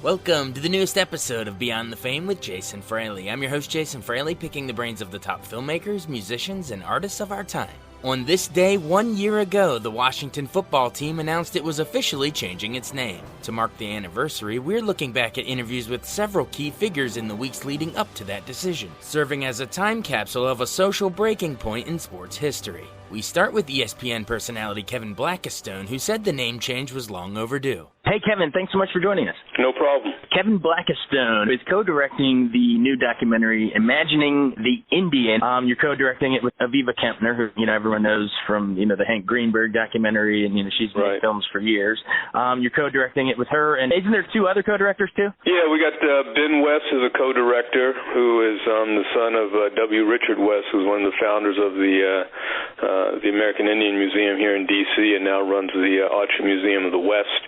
Welcome to the newest episode of Beyond the Fame with Jason Fraley. I'm your host, Jason Fraley, picking the brains of the top filmmakers, musicians, and artists of our time. On this day, 1 year ago, the Washington football team announced it was officially changing its name. To mark the anniversary, we're looking back at interviews with several key figures in the weeks leading up to that decision, serving as a time capsule of a social breaking point in sports history. We start with ESPN personality Kevin Blackistone, who said the name change was long overdue. Hey, Kevin, thanks so much for joining us. No problem. Kevin Blackistone is co-directing the new documentary, Imagining the Indian. You're co-directing it with Aviva Kempner, who, everyone knows from, the Hank Greenberg documentary, and, she's made films for years. You're co-directing it with her, and isn't there two other co-directors, too? Yeah, we got Ben West as a co-director, who is the son of W. Richard West, who's one of the founders of the American Indian Museum here in D.C. and now runs the Archer Museum of the West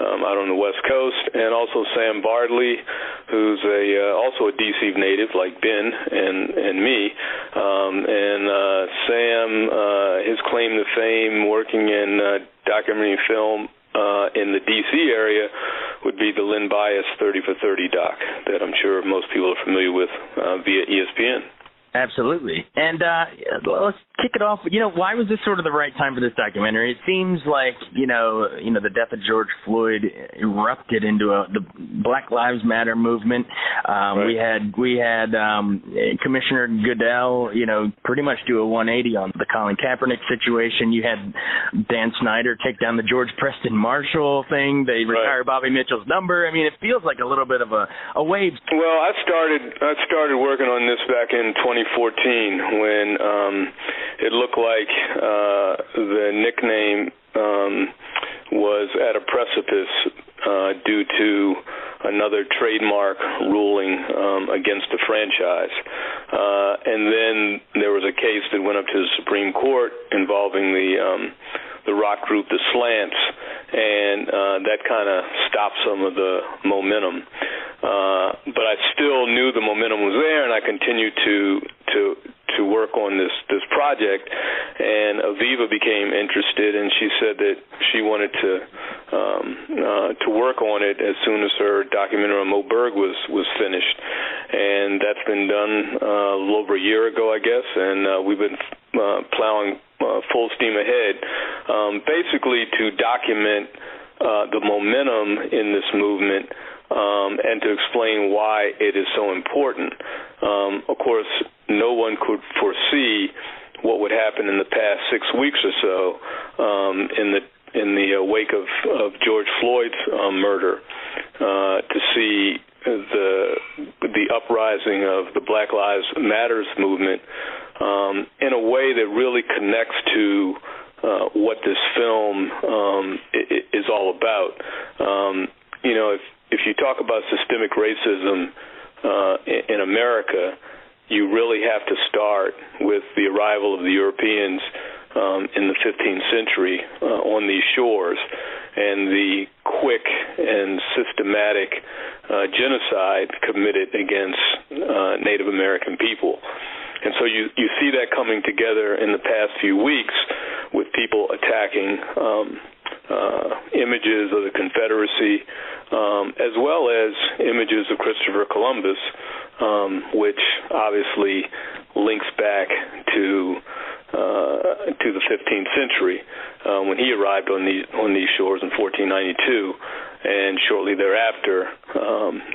out on the West Coast, and also Sam Bardley, who's also a D.C. native like Ben and me. Sam, his claim to fame working in documentary film in the D.C. area would be the Lynn Bias 30 for 30 doc that I'm sure most people are familiar with via ESPN. Absolutely. And let's kick it off. Why was this sort of the right time for this documentary? It seems like, the death of George Floyd erupted into the Black Lives Matter movement. Right. We had Commissioner Goodell, pretty much do a 180 on the Colin Kaepernick situation. You had Dan Snyder take down the George Preston Marshall thing. They retired Bobby Mitchell's number. I mean, it feels like a little bit of a wave. Well, I started working on this back in 2014 when it looked like the nickname was at a precipice due to another trademark ruling against the franchise. And then there was a case that went up to the Supreme Court involving the rock group The Slants, and that kind of stopped some of the momentum. But I still knew the momentum was there, and I continued to work on this project. And Aviva became interested, and she said that she wanted to work on it as soon as her documentary on Mo Berg was finished. And that's been done a little over a year ago, I guess, and we've been plowing full steam ahead, basically to document the momentum in this movement and to explain why it is so important. Of course, no one could foresee what would happen in the past 6 weeks or so in the wake of George Floyd's murder, to see the uprising of the Black Lives Matters movement in a way that really connects to what this film is all about. If you talk about systemic racism in America, you really have to start with the arrival of the Europeans in the 15th century on these shores and the quick and systematic genocide committed against Native American people. And so you see that coming together in the past few weeks with people attacking images of the Confederacy, as well as images of Christopher Columbus, which obviously links back to the 15th century when he arrived on these shores in 1492, and shortly thereafter,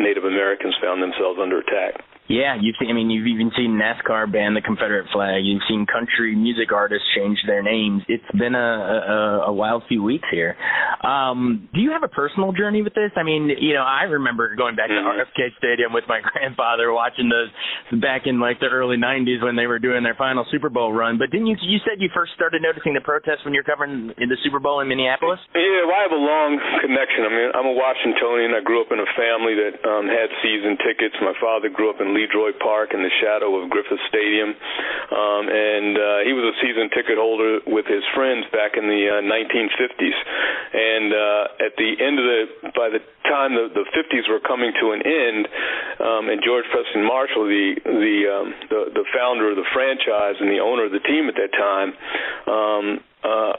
Native Americans found themselves under attack. Yeah, you've even seen NASCAR ban the Confederate flag. You've seen country music artists change their names. It's been a wild few weeks here. Do you have a personal journey with this? I mean, I remember going back to RFK Stadium with my grandfather, watching those back in like the early 90s when they were doing their final Super Bowl run. But didn't you said you first started noticing the protests when you're covering the Super Bowl in Minneapolis? Yeah, well, I have a long connection. I mean, I'm a Washingtonian. I grew up in a family that had season tickets. My father grew up in Droid Park in the shadow of Griffith Stadium, and he was a season ticket holder with his friends back in the 1950s. And at the end of by the time the 50s were coming to an end, and George Preston Marshall, the founder of the franchise and the owner of the team at that time,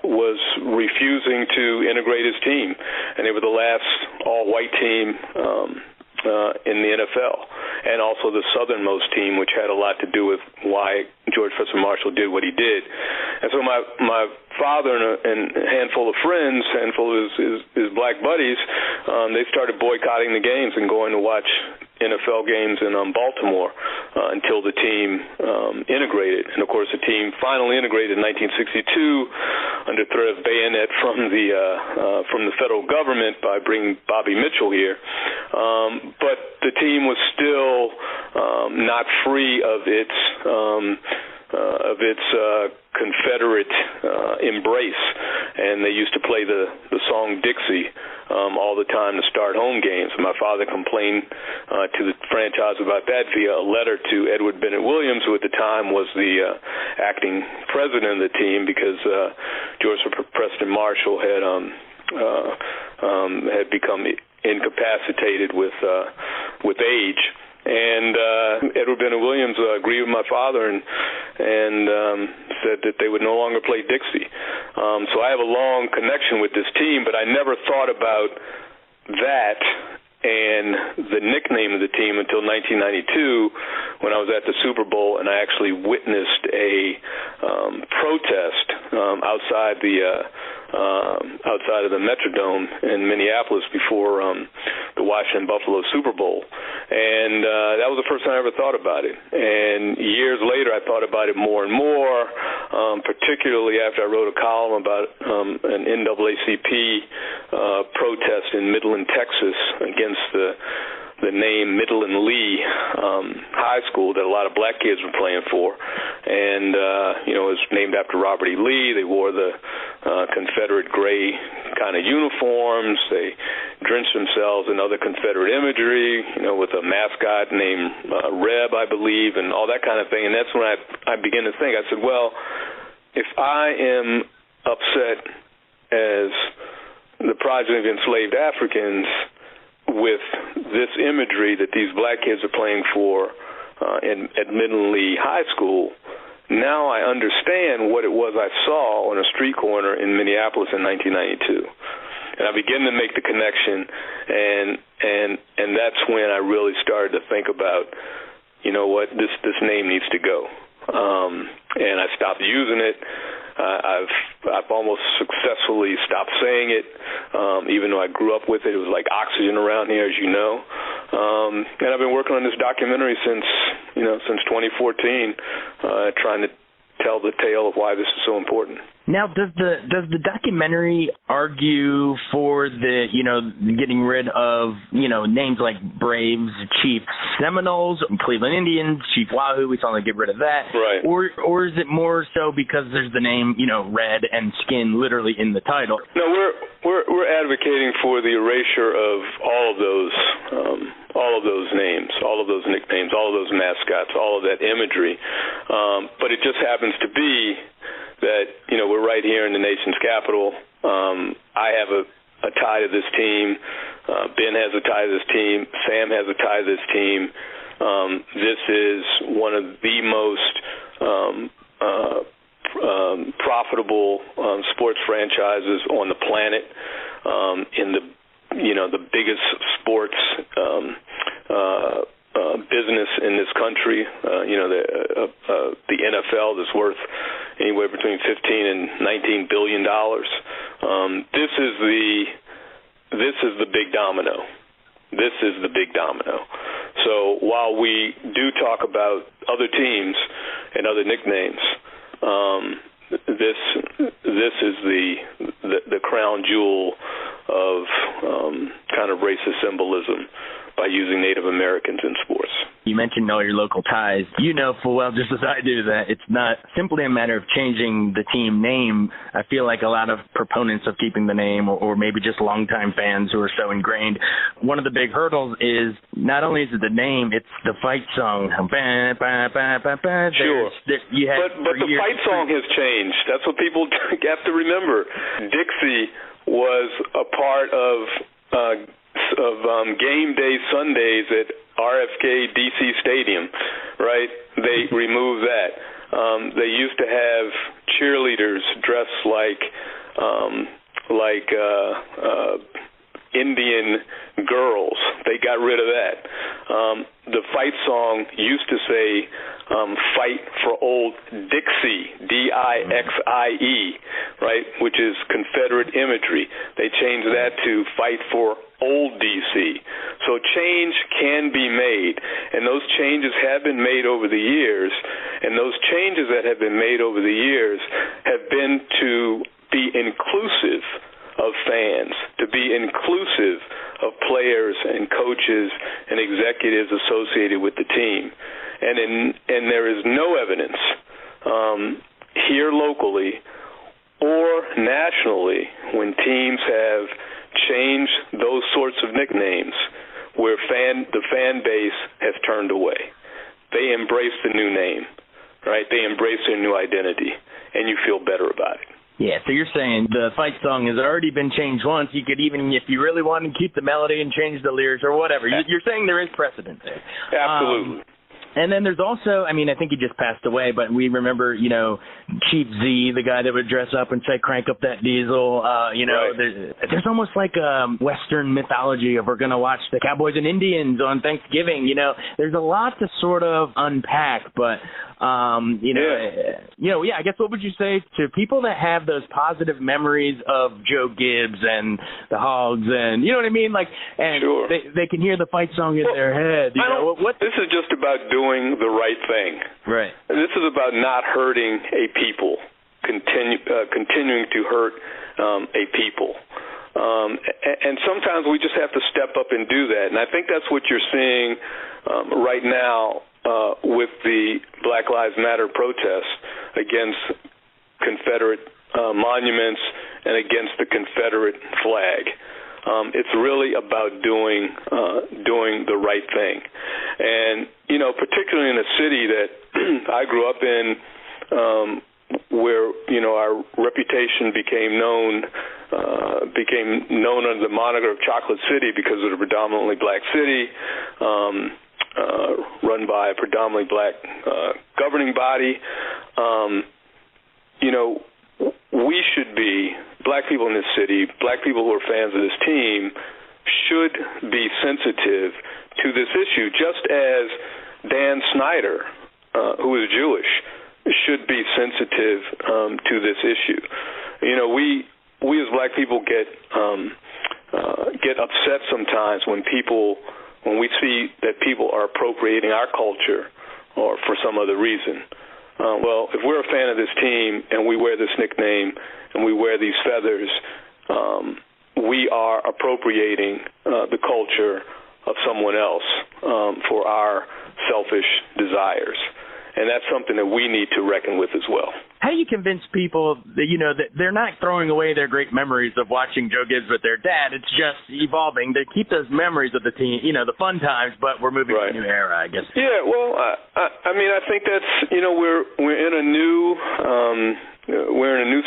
was refusing to integrate his team, and they were the last all-white team in the NFL, and also the southernmost team, which had a lot to do with why George Foster Marshall did what he did. And so my father and a handful of friends, handful of his black buddies, they started boycotting the games and going to watch NFL games in Baltimore until the team integrated. And, of course, the team finally integrated in 1962 under threat of bayonet from the federal government by bringing Bobby Mitchell here. But the team was still not free of its Confederate embrace, and they used to play the song Dixie all the time to start home games. My father complained to the franchise about that via a letter to Edward Bennett Williams, who at the time was the acting president of the team, because George Preston Marshall had become incapacitated with age. And Edward Bennett Williams agreed with my father and said that they would no longer play Dixie. So I have a long connection with this team, but I never thought about that and the nickname of the team until 1992, when I was at the Super Bowl and I actually witnessed a protest outside of the Metrodome in Minneapolis before the Washington Buffalo Super Bowl. And that was the first time I ever thought about it. And years later, I thought about it more and more, particularly after I wrote a column about an NAACP protest in Midland, Texas, against the name Midland Lee High School that a lot of black kids were playing for. And, it was named after Robert E. Lee. They wore the Confederate gray kind of uniforms. They drenched themselves in other Confederate imagery, with a mascot named Reb, I believe, and all that kind of thing. And that's when I began to think. I said, well, if I am upset as the progeny of enslaved Africans with this imagery that these black kids are playing for at Midland Lee High School, now I understand what it was I saw on a street corner in Minneapolis in 1992. And I began to make the connection, and that's when I really started to think about, this name needs to go. And I stopped using it. I've almost successfully stopped saying it, even though I grew up with it. It was like oxygen around here, as you know. And I've been working on this documentary since 2014, trying to tell the tale of why this is so important. Now, does the documentary argue for the getting rid of names like Braves, Chiefs, Seminoles, Cleveland Indians, Chief Wahoo? We saw them get rid of that, right? Or is it more so because there's the name red and skin literally in the title? No, we're advocating for the erasure of all of those names, all of those nicknames, all of those mascots, all of that imagery. But it just happens to be that we're right here in the nation's capital. I have a tie to this team. Ben has a tie to this team. Sam has a tie to this team. This is one of the most profitable sports franchises on the planet. In the biggest sports business in this country, the NFL is worth anywhere between $15 and $19 billion. This is the big domino. This is the big domino. So while we do talk about other teams and other nicknames, this is the crown jewel of kind of racist symbolism by using Native Americans in sports. You mentioned all your local ties. You know full well, just as I do, that it's not simply a matter of changing the team name. I feel like a lot of proponents of keeping the name, or maybe just longtime fans who are so ingrained, one of the big hurdles is not only is it the name, it's the fight song. Sure. But the fight song has changed. That's what people have to remember. Dixie was a part of game day Sundays at RFK DC Stadium, right? They removed that. They used to have cheerleaders dressed like Indian girls. They got rid of that. The fight song used to say fight for old Dixie, D-I-X-I-E, right, which is Confederate imagery. They changed that to fight for old D.C. So change can be made, and those changes have been made over the years, and those changes that have been made over the years have been to be inclusive of fans, to be inclusive of players and coaches and executives associated with the team. And there is no evidence here locally or nationally when teams have changed those sorts of nicknames where the fan base has turned away. They embrace the new name, right? They embrace their new identity, and you feel better about it. Yeah, so you're saying the fight song has already been changed once. You could even, if you really wanted to keep the melody and change the lyrics or whatever, you're saying there is precedent there. Absolutely. And then there's also, I mean, I think he just passed away, but we remember, Chief Z, the guy that would dress up and say, crank up that diesel. Right. There's almost like a Western mythology of we're going to watch the Cowboys and Indians on Thanksgiving. There's a lot to sort of unpack, but, I guess what would you say to people that have those positive memories of Joe Gibbs and the Hogs and, you know what I mean? Sure. They can hear the fight song in their head. This is just about doing the right thing. Right. This is about not hurting a people, continuing to hurt a people. And sometimes we just have to step up and do that. And I think that's what you're seeing right now with the Black Lives Matter protests against Confederate monuments and against the Confederate flag. It's really about doing the right thing. And, particularly in a city that I grew up in, where, our reputation became known under the moniker of Chocolate City because of the predominantly black city, run by a predominantly black governing body. We should be, black people in this city, black people who are fans of this team, should be sensitive to this issue, just as Dan Snyder, who is Jewish, should be sensitive to this issue. We as black people get upset sometimes when we see that people are appropriating our culture or for some other reason. Well, if we're a fan of this team and we wear this nickname and we wear these feathers, we are appropriating the culture of someone else for our selfish desires. And that's something that we need to reckon with as well. How do you convince people that, that they're not throwing away their great memories of watching Joe Gibbs with their dad? It's just evolving. They keep those memories of the team, the fun times, but we're moving to a new era, I guess. Yeah, well, I think that's, we're in a new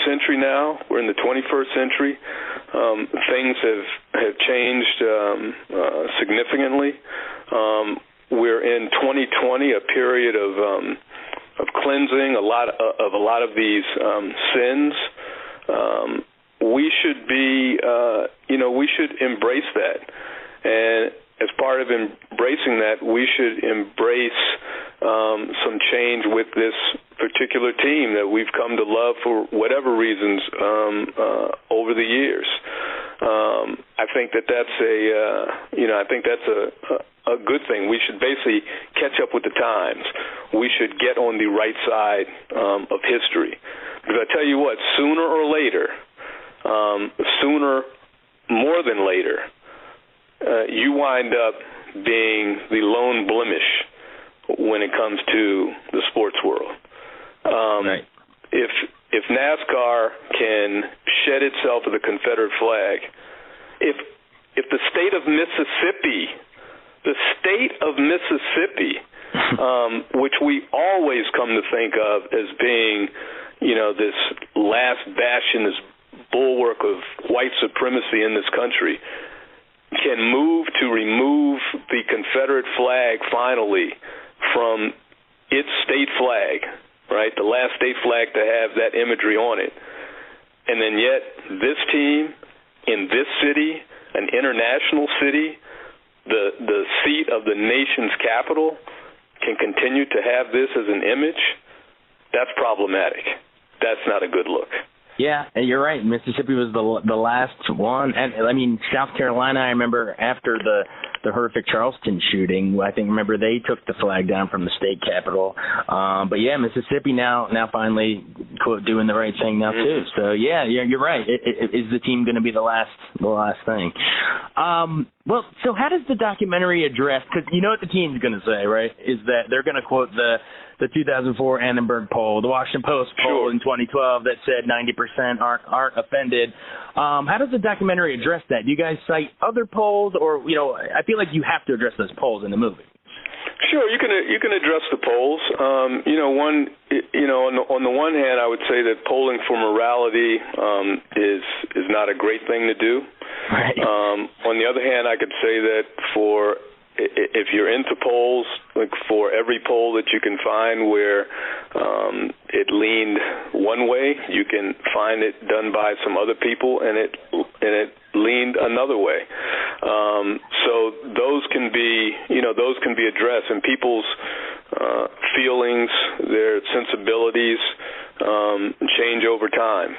century now. We're in the 21st century. Things have changed significantly. We're in 2020, a period of cleansing a lot of these sins. We should be, we should embrace that, and as part of embracing that, we should embrace some change with this particular team that we've come to love for whatever reasons over the years. I think that's a good thing. We should basically catch up with the times. We should get on the right side of history. Because I tell you what, sooner or later, more than later, you wind up being the lone blemish when it comes to the sports world. Right. If NASCAR can shed itself of the Confederate flag, if the state of Mississippi, which we always come to think of as being, this last bastion, this bulwark of white supremacy in this country, can move to remove the Confederate flag finally from its state flag, right, the last state flag to have that imagery on it, and then yet this team in this city an international city, the seat of the nation's capital, can continue to have this as an image, that's problematic. That's not a good look. Yeah, and you're right. Mississippi was the last one. And I mean, South Carolina, I remember after the horrific Charleston shooting, I remember they took the flag down from the state capitol. But yeah, Mississippi now finally, quote, doing the right thing now too. So yeah, you're right. Is the team going to be the last thing? Well, so how does the documentary address, because you know what the team's going to say, right, is that they're going to quote the 2004 Annenberg poll, the Washington Post poll in 2012 that said 90% aren't offended. How does the documentary address that? Do you guys cite other polls, or, you know, I feel like you have to address those polls in the movie. Sure, you can address the polls. On the one hand, I would say that polling for morality is not a great thing to do. Right. On the other hand, I could say that if you're into polls, like for every poll that you can find where it leaned one way, you can find it done by some other people, and it leaned another way. So those can be addressed, and people's feelings, their sensibilities change over time.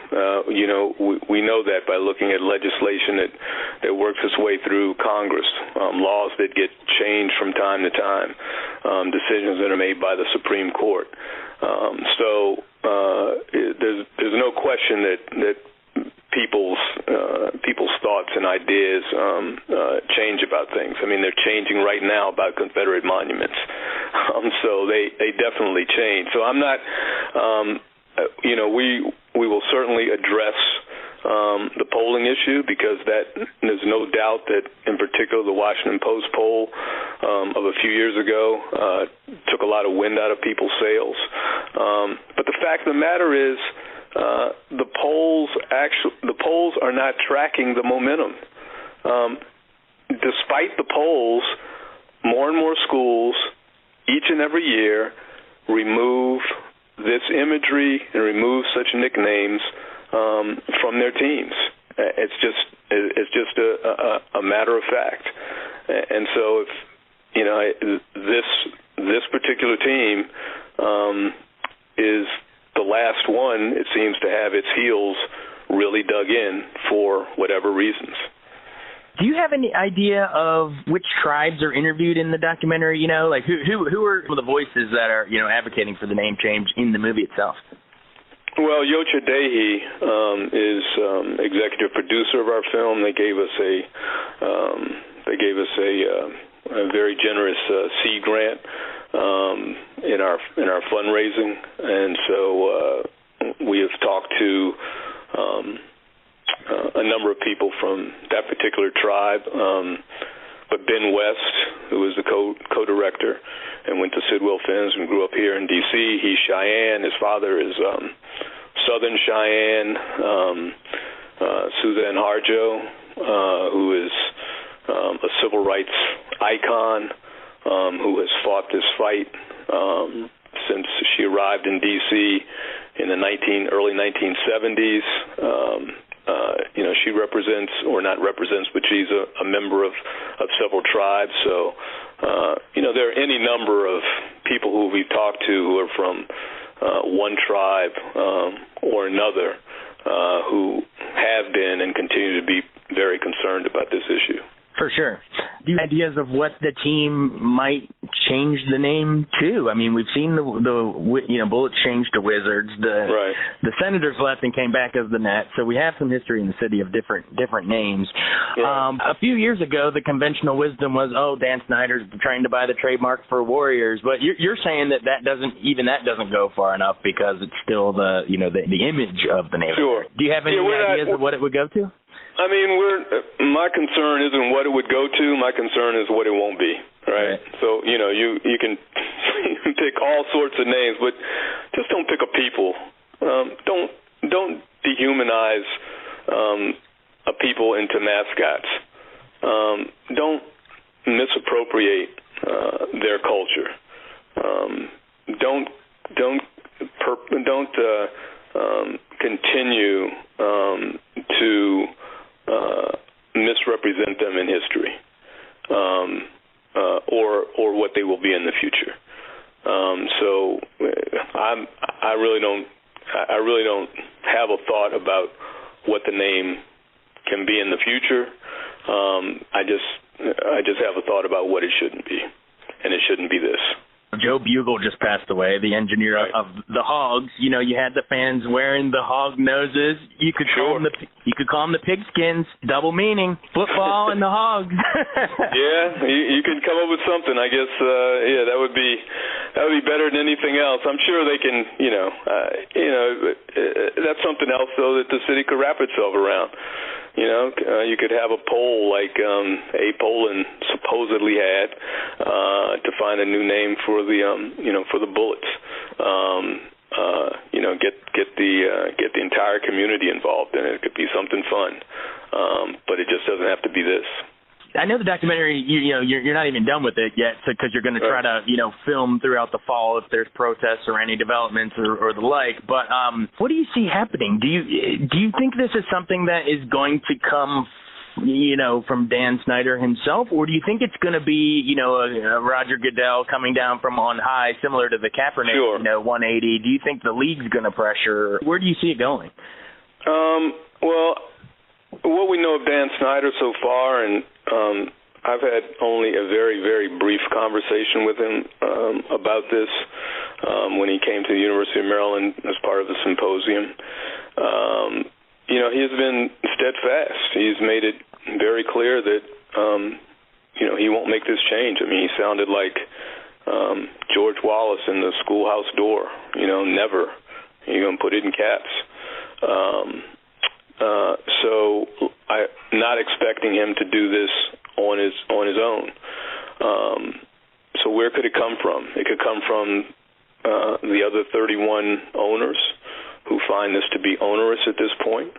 We know that by looking at legislation that works its way through Congress, laws that get changed from time to time, decisions that are made by the Supreme Court. So there's no question that people's thoughts and ideas change about things. I mean, they're changing right now about Confederate monuments. So they definitely change. So I'm not, we will certainly address the polling issue, because there's no doubt that, in particular, the Washington Post poll of a few years ago took a lot of wind out of people's sails. But the fact of the matter is, the polls are not tracking the momentum. Despite the polls, more and more schools each and every year remove this imagery and remove such nicknames from their teams. It's just a matter of fact. And so if this particular team is the last one, it seems to have its heels really dug in for whatever reasons. Do you have any idea of which tribes are interviewed in the documentary? You know, like who are some of the voices that are, advocating for the name change in the movie itself? Well, Yocha Dehi is executive producer of our film. They gave us a very generous seed grant in our fundraising, and so we have talked to a number of people from that particular tribe. But Ben West, who is the co-director and went to Sidwell Fens and grew up here in D.C., he's Cheyenne. His father is Southern Cheyenne. Suzanne Harjo, who is a civil rights icon, who has fought this fight since she arrived in D.C. in the early 1970s. She represents, or not represents, but she's a member of several tribes. So, there are any number of people who we've talked to who are from one tribe or another who have been and continue to be very concerned about this issue. For sure. Do you have ideas of what the team might change the name to? I mean, we've seen the Bullets change to Wizards. The Senators left and came back as the Nets. So we have some history in the city of different names. Right. A few years ago, the conventional wisdom was, Dan Snyder's trying to buy the trademark for Warriors. But you're saying that doesn't go far enough, because it's still the image of the name. Sure. Do you have any ideas of what it would go to? I mean, my concern isn't what it would go to. My concern is what it won't be, right? So, you can pick all sorts of names, but just don't pick a people. Don't dehumanize a people into mascots. Don't misappropriate their culture. Don't continue to misrepresent them in history, or what they will be in the future. So I really don't have a thought about what the name can be in the future. I just have a thought about what it shouldn't be, and it shouldn't be this. Joe Bugle just passed away, the engineer of the Hogs. You know, you had the fans wearing the hog noses. You could call them the pigskins. Double meaning, football and the Hogs. Yeah, you can come up with something. I guess. That would be better than anything else. I'm sure they can. That's something else though that the city could wrap itself around. You could have a poll like Abe Pollin supposedly had to find a new name for the Bullets. Get the entire community involved, and it could be something fun. But it just doesn't have to be this. I know the documentary, you're not even done with it yet because you're going to try to, film throughout the fall if there's protests or any developments or the like. But what do you see happening? Do you think this is something that is going to come, from Dan Snyder himself, or do you think it's going to be, a Roger Goodell coming down from on high, similar to the Kaepernick, 180? Do you think the league's going to pressure? Where do you see it going? Well, what we know of Dan Snyder so far, and I've had only a very, very brief conversation with him about this when he came to the University of Maryland as part of the symposium. He has been steadfast. He's made it very clear that, he won't make this change. I mean, he sounded like George Wallace in the Schoolhouse Door, never. You're going to put it in caps. So I'm not expecting him to do this on his own. So where could it come from? It could come from the other 31 owners who find this to be onerous at this point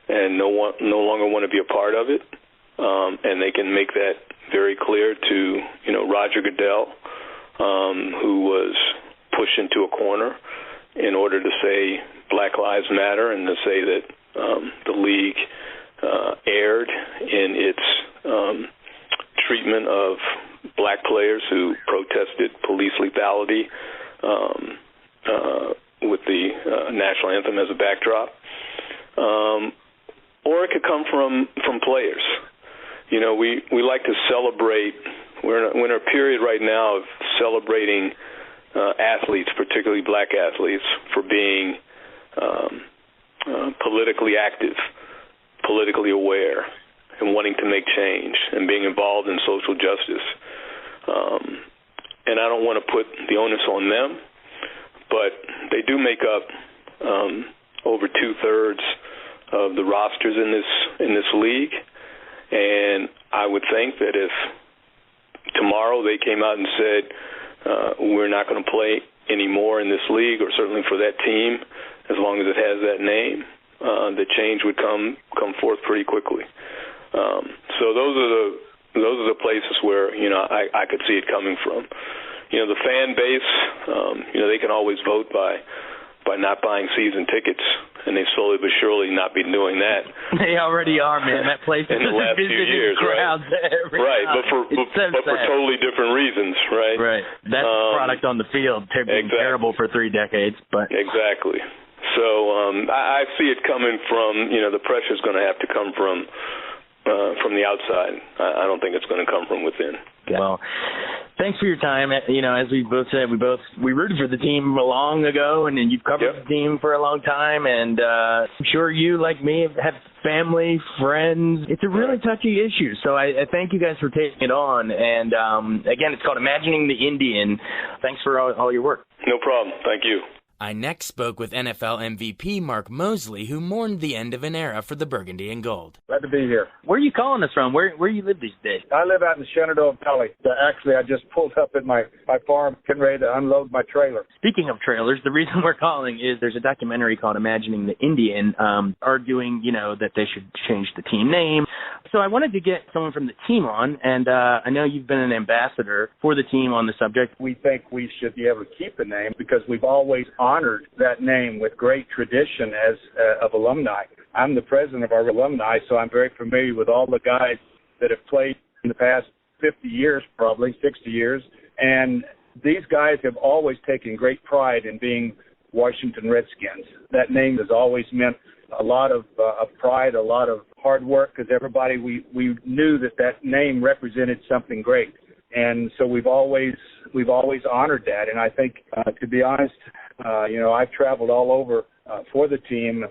and no longer want to be a part of it. And they can make that very clear to Roger Goodell, who was pushed into a corner in order to say Black Lives Matter and to say that the league erred in its treatment of black players who protested police lethality with the national anthem as a backdrop. Or it could come from players. We like to celebrate. We're in a period right now of celebrating athletes, particularly black athletes, for being politically active, politically aware, and wanting to make change and being involved in social justice. And I don't want to put the onus on them, but they do make up over 2/3 of the rosters in this league. And I would think that if tomorrow they came out and said we're not going to play anymore in this league, or certainly for that team, as long as it has that name, the change would come forth pretty quickly. So those are the places where I could see it coming from. The fan base, they can always vote by not buying season tickets, and they slowly but surely not been doing that. They already are, man. That place in the last few years, right? Right, but for totally different reasons, right? Right. That's the product on the field. Being terrible for 3 decades, but exactly. So I see it coming from, the pressure's going to have to come from the outside. I don't think it's going to come from within. Well, thanks for your time. As we both said, we rooted for the team long ago, and you've covered the team for a long time. And I'm sure you, like me, have family, friends. It's a really touchy issue. So I thank you guys for taking it on. And again, it's called Imagining the Indian. Thanks for all your work. No problem. Thank you. I next spoke with NFL MVP Mark Moseley, who mourned the end of an era for the Burgundy and Gold. Glad to be here. Where are you calling us from? Where you live these days? I live out in the Shenandoah Valley. Actually, I just pulled up at my farm, getting ready to unload my trailer. Speaking of trailers, the reason we're calling is there's a documentary called Imagining the Indian, arguing, that they should change the team name. So I wanted to get someone from the team on, and I know you've been an ambassador for the team on the subject. We think we should be able to keep the name because we've always honored that name with great tradition as of alumni. I'm the president of our alumni, so I'm very familiar with all the guys that have played in the past 50 years, probably 60 years. And these guys have always taken great pride in being Washington Redskins. That name has always meant a lot of pride, a lot of hard work, because everybody, we knew that name represented something great. And so we've always honored that. And I think, to be honest, I've traveled all over for the team,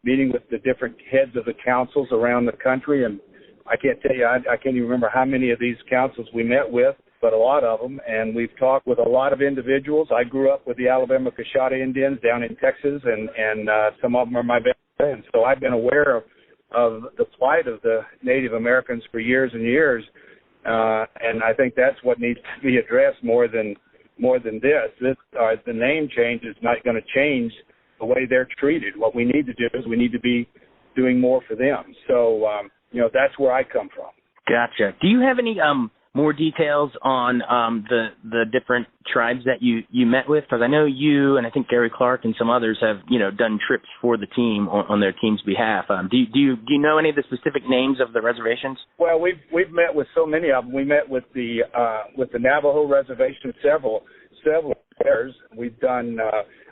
meeting with the different heads of the councils around the country. And I can't tell you, I can't even remember how many of these councils we met with, but a lot of them. And we've talked with a lot of individuals. I grew up with the Alabama Coshada Indians down in Texas, and some of them are my best friends. So I've been aware of the plight of the Native Americans for years and years. And I think that's what needs to be addressed more than this. The name change is not going to change the way they're treated. What we need to do is we need to be doing more for them. So, that's where I come from. Gotcha. Do you have any more details on the different tribes that you met with? Because I know you and I think Gary Clark and some others have done trips for the team on their team's behalf. Do you know any of the specific names of the reservations? Well, we've met with so many of them. We met with the Navajo reservation several years. We've done.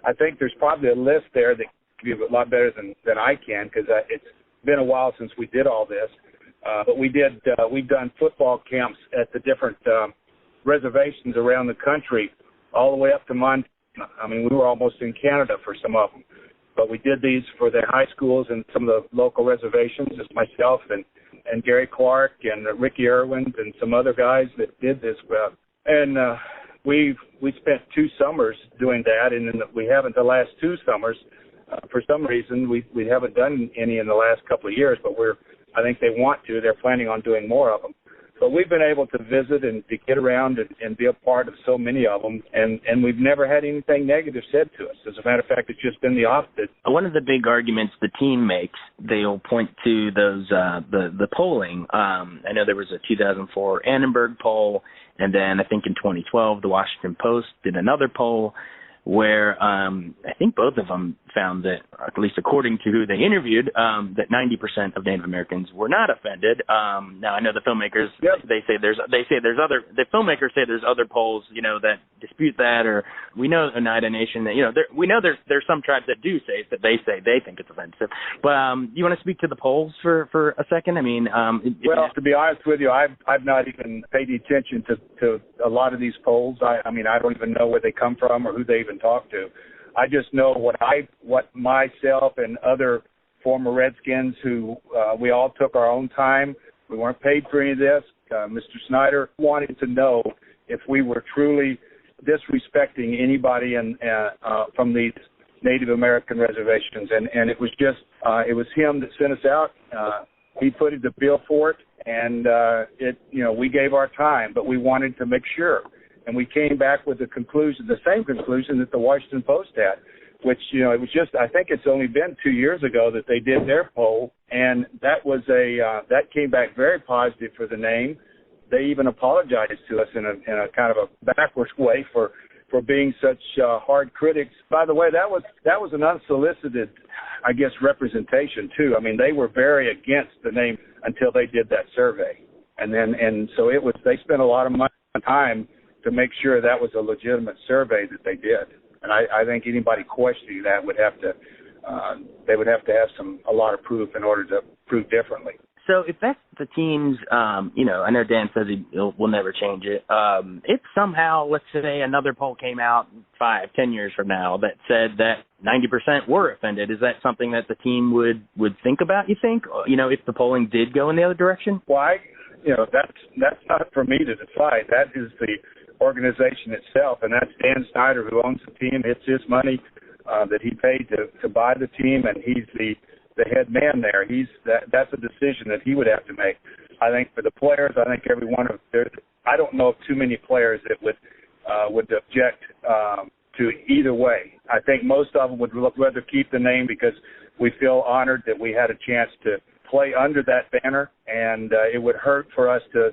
I think there's probably a list there that can be a lot better than I can, because it's been a while since we did all this. But we've done football camps at the different reservations around the country, all the way up to Montana. I mean, we were almost in Canada for some of them. But we did these for the high schools and some of the local reservations, just myself and Gary Clark and Ricky Irwin and some other guys that did this. And we spent 2 summers doing that, and we haven't the last 2 summers. For some reason, we haven't done any in the last couple of years, but I think they want to. They're planning on doing more of them. But we've been able to visit and to get around and be a part of so many of them, and we've never had anything negative said to us. As a matter of fact, it's just been the opposite. One of the big arguments the team makes, they'll point to those the polling. I know there was a 2004 Annenberg poll, and then I think in 2012 the Washington Post did another poll where I think both of them found that, at least according to who they interviewed, that 90% of Native Americans were not offended. Now I know the filmmakers the filmmakers say there's other polls that dispute that, or we know Oneida Nation that we know there's some tribes that do say that they think it's offensive. But you want to speak to the polls for a second? I mean, to be honest with you, I've not even paid attention to a lot of these polls. I mean, I don't even know where they come from or who they even talk to. I just know what myself and other former Redskins who we all took our own time. We weren't paid for any of this. Mr. Snyder wanted to know if we were truly disrespecting anybody from these Native American reservations, and it was just it was him that sent us out. He put the bill for it, and we gave our time, but we wanted to make sure. And we came back with the same conclusion that the Washington Post had, which, it was just, I think it's only been 2 years ago that they did their poll, and that was that came back very positive for the name. They even apologized to us in a kind of a backwards way for being such hard critics. By the way, that was an unsolicited, I guess, representation too. I mean, they were very against the name until they did that survey, and so they spent a lot of money and time to make sure that was a legitimate survey that they did. And I think anybody questioning that would have to have a lot of proof in order to prove differently. So if that's the team's, I know Dan says we'll never change it. If somehow, let's say another poll came out 5-10 years from now that said that 90% were offended, is that something that the team would think about, you think? If the polling did go in the other direction? Why? That's not for me to decide. That is the organization itself, and that's Dan Snyder, who owns the team. It's his money that he paid to buy the team, and he's the head man there. That's a decision that he would have to make. I think for the players, I think every one of them, I don't know of too many players that would object to either way. I think most of them would rather keep the name because we feel honored that we had a chance to play under that banner, and it would hurt for us to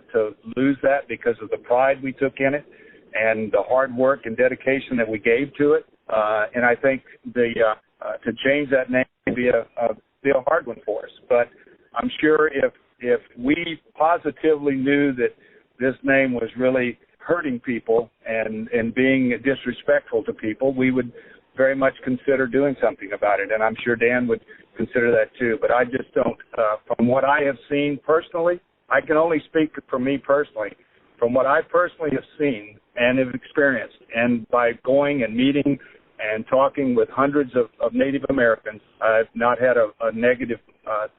lose that because of the pride we took in it and the hard work and dedication that we gave to it. And I think to change that name would be a hard one for us. But I'm sure if we positively knew that this name was really hurting people and being disrespectful to people, we would very much consider doing something about it. And I'm sure Dan would consider that too. But I just don't. From what I have seen personally, I can only speak for me personally. From what I personally have seen and have experienced, and by going and meeting and talking with hundreds of Native Americans, I've not had a negative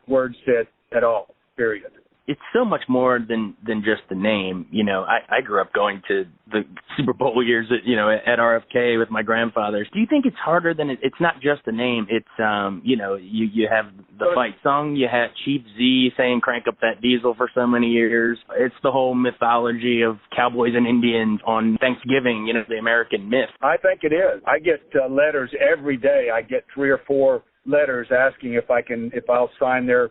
word said at all, period. It's so much more than just the name. You know, I grew up going to the Super Bowl years at RFK with my grandfathers. Do you think it's harder than it's not just the name? It's you have the fight song, you have Chief Z saying crank up that diesel for so many years. It's the whole mythology of cowboys and Indians on Thanksgiving, the American myth. I think it is. I get letters every day. I get 3 or 4 letters asking if I'll sign their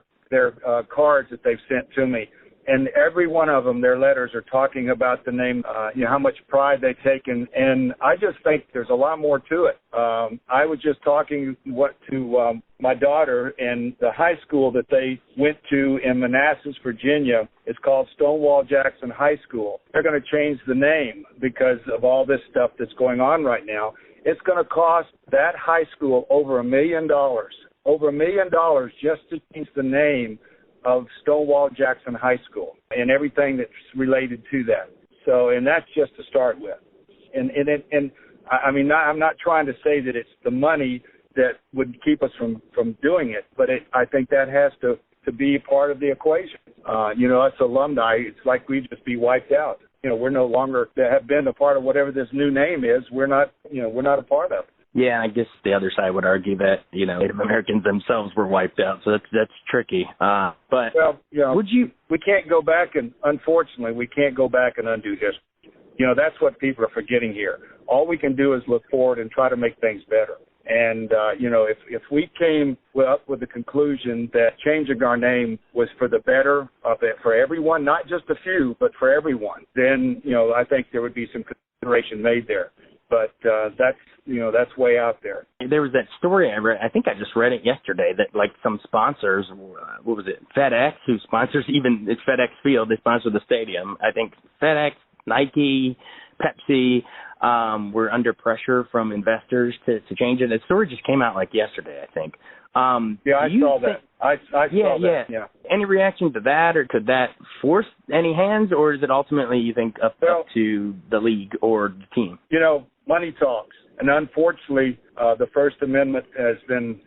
cards that they've sent to me. And every one of them, their letters are talking about the name, how much pride they take in. And I just think there's a lot more to it. I was just talking to my daughter, and the high school that they went to in Manassas, Virginia, is called Stonewall Jackson High School. They're going to change the name because of all this stuff that's going on right now. It's going to cost that high school over $1 million. Over $1 million just to change the name of Stonewall Jackson High School and everything that's related to that. So, and that's just to start with. And I mean, I'm not trying to say that it's the money that would keep us from doing it, but I think that has to be part of the equation. Us alumni, it's like we'd just be wiped out. We're no longer have been a part of whatever this new name is. We're not a part of it. Yeah, I guess the other side would argue that, Native Americans themselves were wiped out, so that's tricky. But we can't go back, and unfortunately, we can't go back and undo history. That's what people are forgetting here. All we can do is look forward and try to make things better. And, if we came up with the conclusion that changing our name was for the better of it, for everyone, not just a few, but for everyone, then, I think there would be some consideration made there. But that's way out there. There was that story I read. I think I just read it yesterday that some sponsors, what was it? FedEx, who sponsors it's FedEx Field. They sponsor the stadium. I think FedEx, Nike, Pepsi were under pressure from investors to change it. The story just came out yesterday, I think. I saw that. I saw that. Yeah. Any reaction to that, or could that force any hands, or is it ultimately, you think, up to the league or the team? Money talks. And unfortunately, the First Amendment has been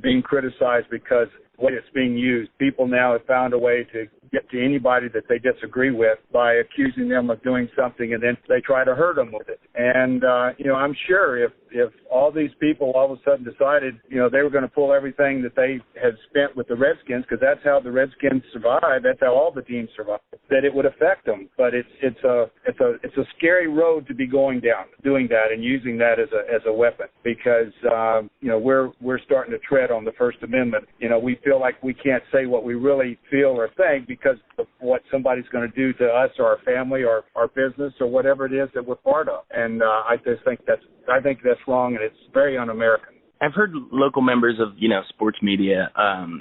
being criticized because the way it's being used. People now have found a way to get to anybody that they disagree with by accusing them of doing something, and then they try to hurt them with it. And, I'm sure if all these people all of a sudden decided, they were going to pull everything that they had spent with the Redskins, because that's how the Redskins survive, that's how all the teams survive, that it would affect them. But it's a scary road to be going down, doing that and using that as a weapon, because, we're starting to tread on the First Amendment. We feel like we can't say what we really feel or think because of what somebody's going to do to us or our family or our business or whatever it is that we're part of. And I think that's wrong, and it's very un-American. I've heard local members of, sports media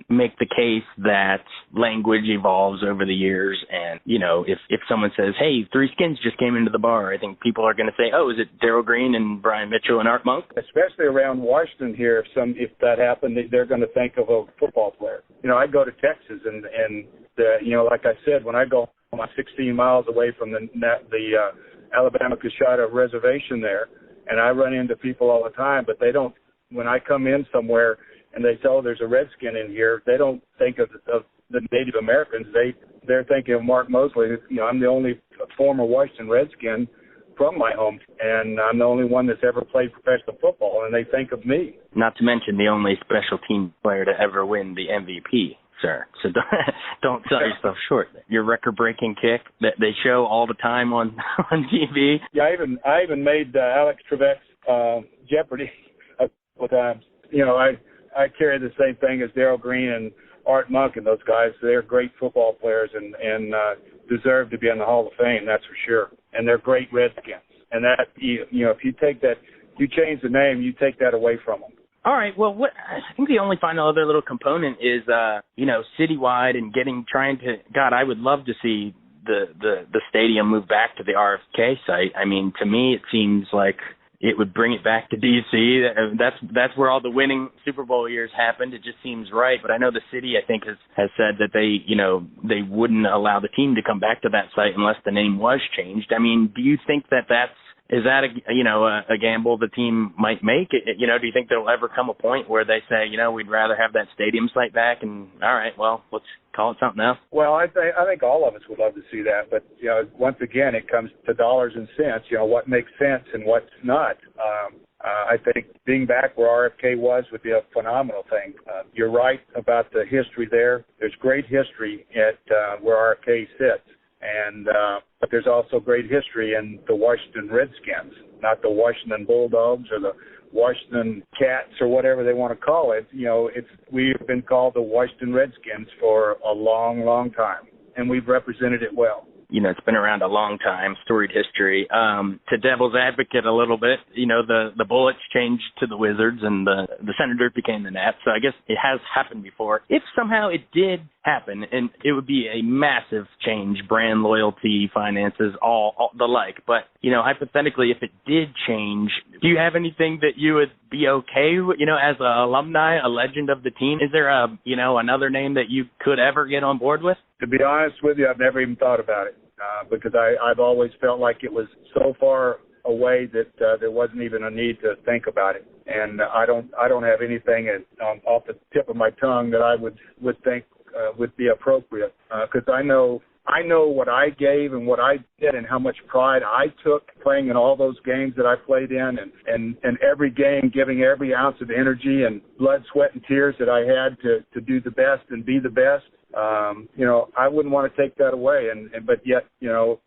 make the case that language evolves over the years. And, if someone says, hey, 3 Skins just came into the bar, I think people are going to say, oh, is it Darryl Green and Brian Mitchell and Art Monk? Especially around Washington here, if that happened, they're going to think of a football player. I go to Texas, and like I said, when I go, I'm 16 miles away from the Alabama-Coshada reservation there, and I run into people all the time, but they don't. When I come in somewhere and they say, oh, there's a Redskin in here, they don't think of the Native Americans. They're thinking of Mark Moseley. I'm the only former Washington Redskin from my home, and I'm the only one that's ever played professional football, and they think of me. Not to mention the only special team player to ever win the MVP, sir. So don't sell yourself short. Your record-breaking kick that they show all the time on TV. Yeah, I even made Alex Trebek's Jeopardy a couple times. I carry the same thing as Darryl Green and Art Monk and those guys. They're great football players and deserve to be in the Hall of Fame, that's for sure. And they're great Redskins. And that, if you take that you change the name, you take that away from them. All right. Well, I think the only final other little component is, citywide and God, I would love to see the stadium move back to the RFK site. I mean, to me, it seems like it would bring it back to D.C. That's where all the winning Super Bowl years happened. It just seems right. But I know the city, I think, has said that they wouldn't allow the team to come back to that site unless the name was changed. I mean, do you think is that a gamble the team might make? Do you think there'll ever come a point where they say, we'd rather have that stadium site back, and all right, well, let's call it something else? Well, I think all of us would love to see that, but once again, it comes to dollars and cents. What makes sense and what's not. I think being back where RFK was would be a phenomenal thing. You're right about the history there. There's great history at where RFK sits. But there's also great history in the Washington Redskins, not the Washington Bulldogs or the Washington Cats or whatever they want to call it. We've been called the Washington Redskins for a long, long time, and we've represented it well. It's been around a long time, storied history. To devil's advocate a little bit, the Bullets changed to the Wizards and the Senators became the Nats. So I guess it has happened before. If somehow it did happen, and it would be a massive change, brand loyalty, finances, all the like. But, hypothetically, if it did change, do you have anything that you would be okay with, as an alumni, a legend of the team? Is there another name that you could ever get on board with? To be honest with you, I've never even thought about it because I've always felt like it was so far away that there wasn't even a need to think about it. And I don't have anything off the tip of my tongue that I would think would be appropriate because I know what I gave and what I did and how much pride I took playing in all those games that I played in and every game giving every ounce of energy and blood, sweat, and tears that I had to do the best and be the best. I wouldn't want to take that away, but yet,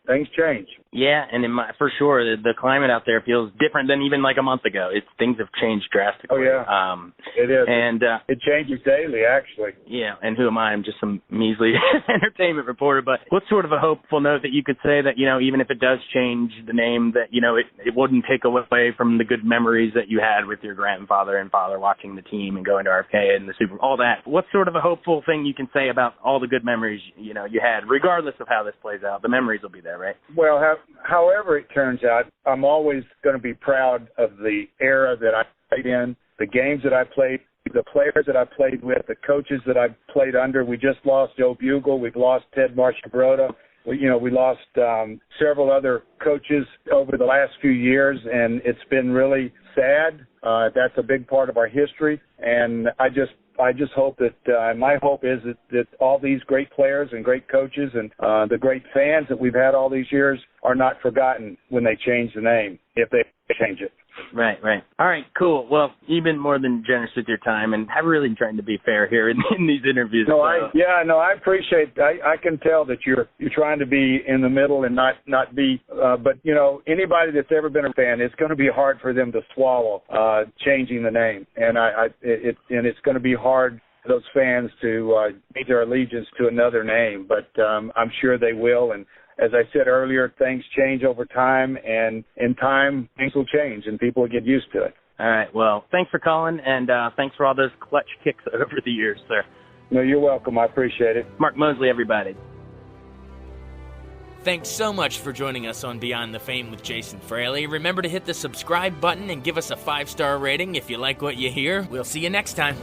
things change. Yeah, and for sure, the climate out there feels different than even like a month ago. Things have changed drastically. Oh, yeah, it is. And it changes daily, actually. Yeah, and who am I? I'm just some measly entertainment reporter. But what's sort of a hopeful note that you could say that, even if it does change the name, that, it wouldn't take away from the good memories that you had with your grandfather and father watching the team and going to RFK and the Super Bowl, all that. What's sort of a hopeful thing you can say about all the good memories, you had, regardless of how this plays out? The memories will be there, right? Well, however it turns out, I'm always going to be proud of the era that I played in, the games that I played, the players that I played with, the coaches that I played under. We just lost Joe Bugle. We've lost Ted Marchibroda. We lost several other coaches over the last few years, and it's been really sad. That's a big part of our history, and I just hope that my hope is that all these great players and great coaches and the great fans that we've had all these years are not forgotten when they change the name, if they change it. Right. All right, cool. Well, you've been more than generous with your time, and I'm really trying to be fair here in these interviews. No, I appreciate. I can tell that you're trying to be in the middle and not be. But anybody that's ever been a fan, it's going to be hard for them to swallow changing the name, and it's going to be hard for those fans to make their allegiance to another name. But I'm sure they will, and as I said earlier, things change over time, and in time, things will change, and people will get used to it. All right. Well, thanks for calling, and thanks for all those clutch kicks over the years, sir. No, you're welcome. I appreciate it. Mark Moseley, everybody. Thanks so much for joining us on Beyond the Fame with Jason Fraley. Remember to hit the subscribe button and give us a 5-star rating if you like what you hear. We'll see you next time.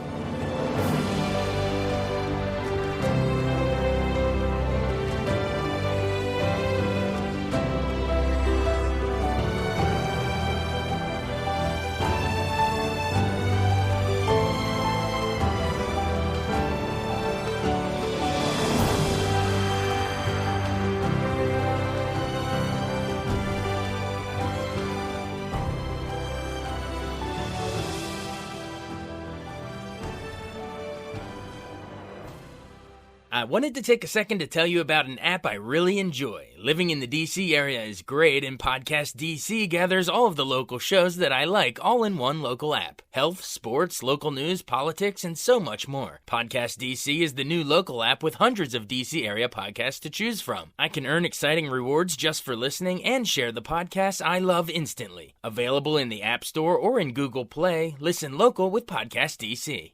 I wanted to take a second to tell you about an app I really enjoy. Living in the DC area is great, and Podcast DC gathers all of the local shows that I like all in one local app. Health, sports, local news, politics, and so much more. Podcast DC is the new local app with hundreds of DC area podcasts to choose from. I can earn exciting rewards just for listening and share the podcasts I love instantly. Available in the App Store or in Google Play, listen local with Podcast DC.